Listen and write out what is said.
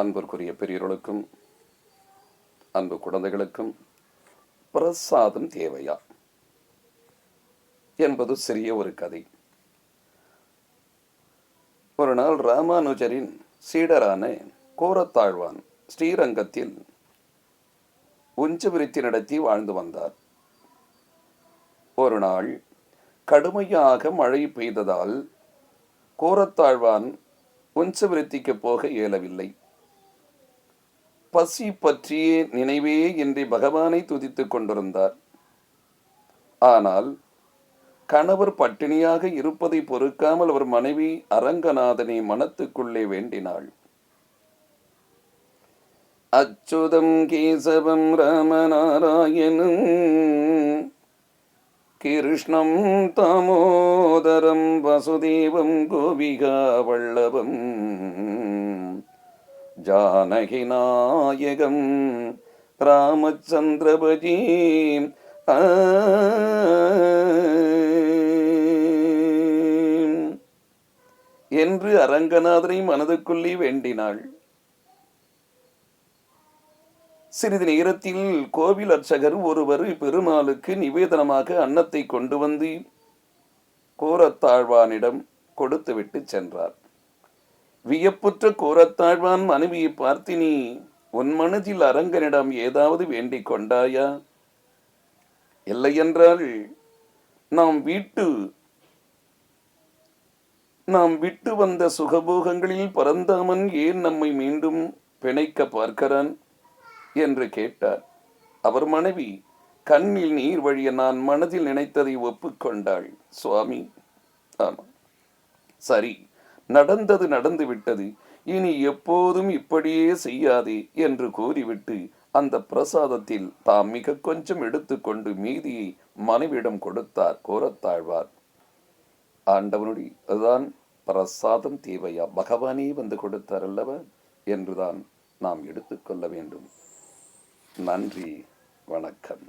அன்பிற்குரிய பெரியவர்களுக்கும் அன்பு குழந்தைகளுக்கும் பிரசாதம் தேவையா என்பது சிறிய ஒரு கதை. ஒரு நாள் ராமானுஜரின் சீடரான கோரத்தாழ்வான் ஸ்ரீரங்கத்தில் உஞ்ச விருத்தி நடத்தி வாழ்ந்து வந்தார். ஒரு நாள் கடுமையாக மழை பெய்ததால் கோரத்தாழ்வான் உஞ்ச விருத்திக்கு போக இயலவில்லை. பசி பற்றிய நினைவே இன்றி பகவானை துதித்துக் கொண்டிருந்தார். ஆனால் கணவர் பட்டினியாக இருப்பதை பொறுக்காமல் அவர் மனைவி அரங்கநாதனை மனத்துக்குள்ளே வேண்டினாள். அச்சுதம் கேசவம் ராமநாராயணம் கிருஷ்ணம் தாமோதரம் வசுதேவம் கோபிகா வல்லபம் ஜானகி நாயகம் ராமச்சந்திரபஜி என்று அரங்கநாதனை மனதுக்குள்ளே வேண்டினாள். சிறிது நேரத்தில் கோவில் அர்ச்சகர் ஒருவர் பெருமாளுக்கு நிவேதனமாக அன்னத்தை கொண்டு வந்து கோரத்தாழ்வானிடம் கொடுத்துவிட்டு சென்றார். வியப்புற்ற கோரத்தாழ்வான் மனைவியை பார்த்து, நீ உன் மனதில் அரங்கனிடம் ஏதாவது வேண்டிக் கொண்டாயா? இல்லையென்றால் நாம் விட்டு வந்த சுகபோகங்களில் பரந்தாமன் ஏன் நம்மை மீண்டும் பிணைக்க பார்க்கிறான் என்று கேட்டார். அவர் மனைவி கண்ணில் நீர் வழிய நான் மனதில் நினைத்ததை ஒப்புக்கொண்டாள். சுவாமி, ஆமா, சரி, நடந்தது நடந்து விட்டது, இனி எப்போதும் இப்படியே செய்யாதே என்று கூறிவிட்டு அந்த பிரசாதத்தில் தாம் மிக கொஞ்சம் எடுத்துக்கொண்டு மீதியை மனைவியிடம் கொடுத்தார் கோரத்தாழ்வார். ஆண்டவனுடைய அதுதான் பிரசாதம் தேவையா, பகவானே வந்து கொடுத்தார் அல்லவா என்றுதான் நாம் எடுத்துக்கொள்ள வேண்டும். நன்றி, வணக்கம்.